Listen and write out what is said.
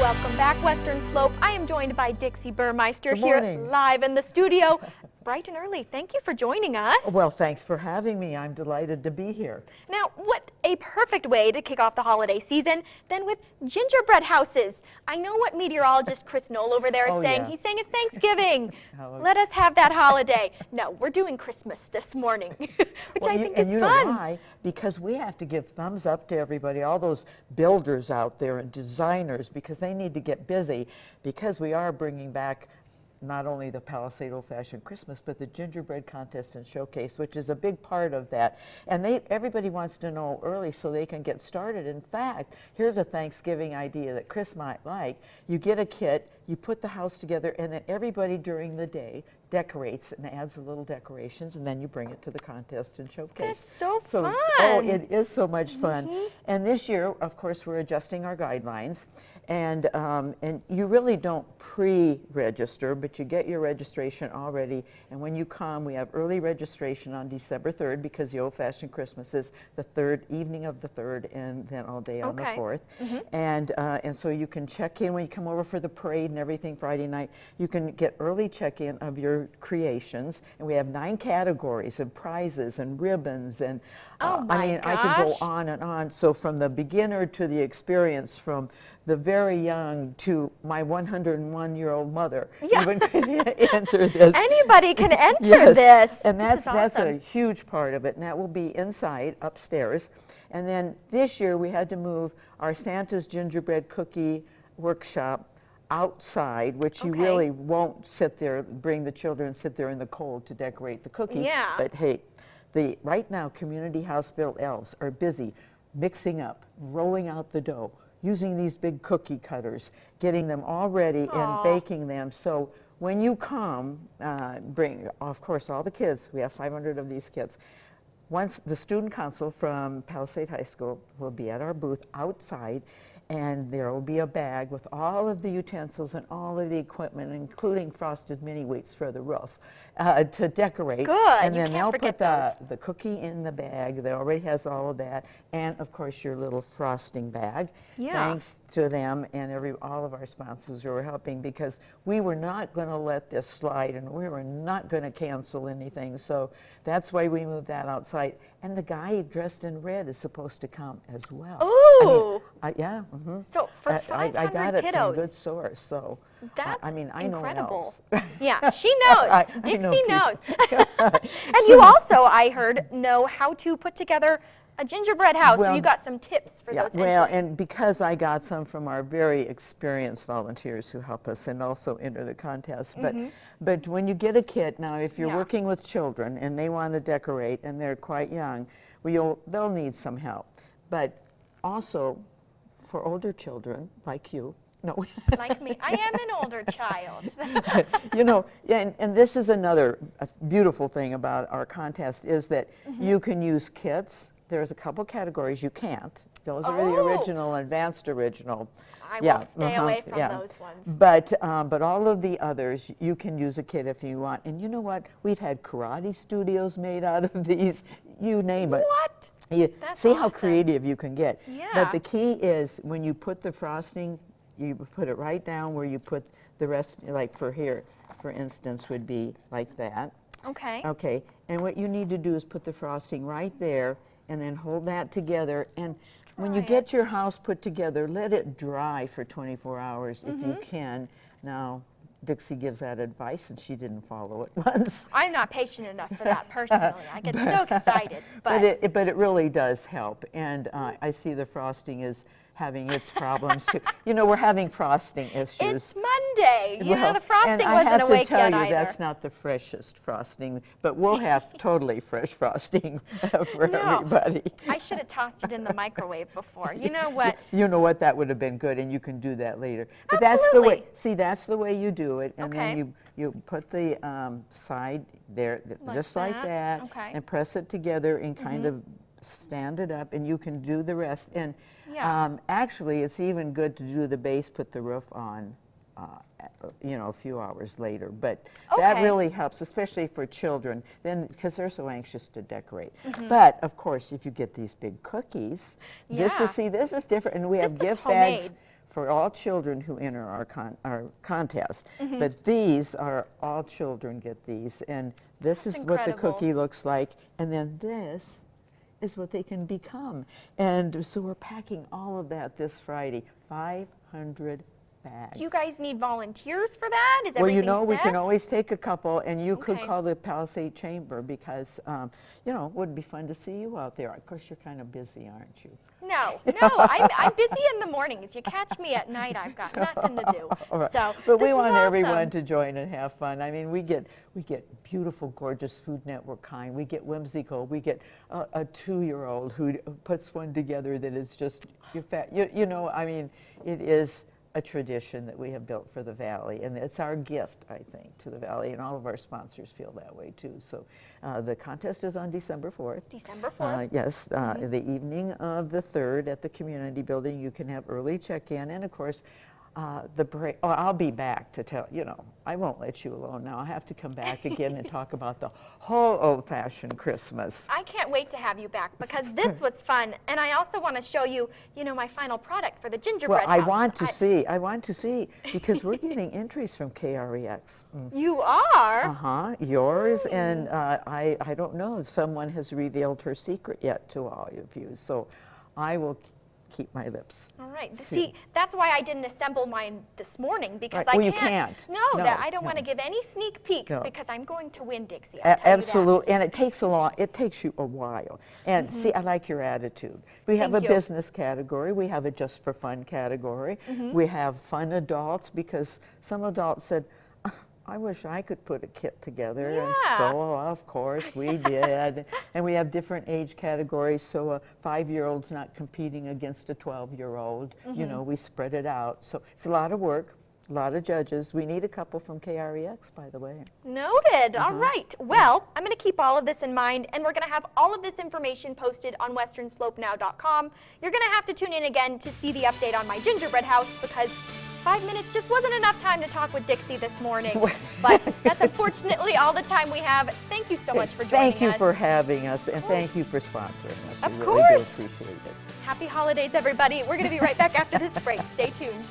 Welcome back, Western Slope. I am joined by Dixie Burmeister Good here morning. live in the studio, bright and early. Thank you for joining us. Well, thanks for having me. I'm delighted to be here. Now, what a perfect way to kick off the holiday season than with gingerbread houses. I know what meteorologist Chris Knoll over there is saying. Yeah. He's saying it's Thanksgiving. Oh. Let us have that holiday. No, we're doing Christmas this morning, which I think is you fun. know why? Because we have to give thumbs up to everybody, all those builders out there and designers, because they need to get busy, because we are bringing back not only the Palisade Old Fashioned Christmas, but the Gingerbread Contest and Showcase, which is a big part of that. And everybody wants to know early so they can get started. In fact, here's a Thanksgiving idea that Chris might like. You get a kit, you put the house together, and then everybody during the day decorates and adds a little decorations, and then you bring it to the contest and showcase. That's so fun. Oh, it is so much fun. And this year, of course, we're adjusting our guidelines. And you really don't pre-register, but you get your registration already. And when you come, we have early registration on December 3rd, because the old-fashioned Christmas is the evening of the 3rd, and then all day on the 4th. And so you can check in when you come over for the parade and everything Friday night. You can get early check-in of your creations, and we have 9 categories and prizes and ribbons, and I mean, I could go on and on. So from the beginner to the experience, from the very young to my 101-year-old mother, even could enter this. Anybody can enter this. And that's awesome. a huge part of it, and that will be inside, upstairs. And then this year we had to move our Santa's Gingerbread Cookie Workshop outside, which you really won't sit there, bring the children and sit there in the cold to decorate the cookies. Yeah. But hey, right now community house built elves are busy mixing up, rolling out the dough, using these big cookie cutters, getting them all ready and baking them. So when you come, bring, of course, all the kids. We have 500 of these kids. Once the student council from Palisade High School will be at our booth outside, and there will be a bag with all of the utensils and all of the equipment, including frosted mini wheats for the roof, to decorate. Good. And then you they'll can't put forget the cookie in the bag. That already has all of that, and of course your little frosting bag. Thanks to them and all of our sponsors who are helping, because we were not going to let this slide, and we were not going to cancel anything. So that's why we moved that outside. And the guy dressed in red is supposed to come as well. Ooh. Yeah. So for 500 I got it kiddos. from good source. So that's I mean, I incredible. know elves. Yeah, she knows. I know Dixie people. knows. And you also, I heard, know how to put together a gingerbread house. So you got some tips for those well, entering. and because I got some from our very experienced volunteers who help us and also enter the contest. But when you get a kit, now if you're working with children and they want to decorate and they're quite young, they'll need some help. But also for older children like you, no. Like me. I am an older child. You know, and this is another beautiful thing about our contest, is that you can use kits. There's a couple categories you can't. Those are the original, advanced original. I will stay away from those ones. But all of the others, you can use a kit if you want. And you know what? We've had karate studios made out of these. You name it. What? That's see how creative you can get. Yeah. But the key is when you put the frosting, you put it right down where you put the rest, like for here, for instance, would be like that. Okay. Okay. And what you need to do is put the frosting right there, and then hold that together. And when you get your house put together, let it dry for 24 hours if you can. Now, Dixie gives that advice, and she didn't follow it once. I'm not patient enough for that personally. I get so excited. But it really does help. And I see the frosting is having its problems too. You know, we're having frosting issues. It's Monday. You know, Well, the frosting and wasn't I have awake to tell yet you, either. that's not the freshest frosting, but we'll have totally fresh frosting for everybody. I should have tossed it in the microwave before. You know what? You know what, that would have been good, and you can do that later. But Absolutely. that's the way, see, that's the way you do it, and then you put the side there, just like that, and press it together and kind of stand it up, and you can do the rest. And actually, it's even good to do the base, put the roof on, you know, a few hours later. But that really helps, especially for children, then because they're so anxious to decorate. But of course, if you get these big cookies, this is different, and we have gift bags for all children who enter our contest. But these are, all children get these. And this is what the cookie looks like. And then this is what they can become. And so we're packing all of that this Friday, 500 bags. Do you guys need volunteers for that? Is well, you everything know, we set? can always take a couple, and you could Okay. call the Palisade Chamber because, you know, it would be fun to see you out there. Of course, you're kind of busy, aren't you? No, I'm busy in the mornings. You catch me at night, I've got nothing to do. All right. So, but this we is want everyone awesome. to join and have fun. I mean, we get beautiful, gorgeous Food Network kind. We get whimsical. We get a 2-year-old who puts one together that is just you know. I mean, it is a tradition that we have built for the Valley, and it's our gift, I think, to the Valley, and all of our sponsors feel that way too. So the contest is on December 4th. December 4th. Yes, the evening of the 3rd at the community building. You can have early check-in, and of course, the break. Oh, I'll be back to tell, you know, I won't let you alone now. I have to come back again and talk about the whole old-fashioned Christmas. I can't wait to have you back because this was fun, and I also want to show you, you know, my final product for the gingerbread Well, house. I want to see, because we're getting entries from KREX. You are? Uh-huh, yours, and I don't know if someone has revealed her secret yet to all of you, so I will keep my lips. All right. sealed. See, that's why I didn't assemble mine this morning because Right. I Well, you can't. can't. No, No, I don't want to no. give any sneak peeks No. because I'm going to win, Dixie. I'll tell you that. Absolutely, and it takes you a while. And see, I like your attitude. We have Thank a you. business category, we have a just for fun category, we have fun adults, because some adults said, I wish I could put a kit together, and Yeah. so of course we did. And we have different age categories, so a 5-year-old's not competing against a 12-year-old. You know, we spread it out. So it's a lot of work, a lot of judges. We need a couple from KREX, by the way. Noted. All right. Well, I'm going to keep all of this in mind, and we're going to have all of this information posted on westernsslopenow.com. You're going to have to tune in again to see the update on my gingerbread house because 5 minutes just wasn't enough time to talk with Dixie this morning. But that's unfortunately all the time we have. Thank you so much for joining us. Thank you for having us, and thank you for sponsoring us. Of We really do course. appreciate it. Happy holidays, everybody. We're going to be right back after this break. Stay tuned.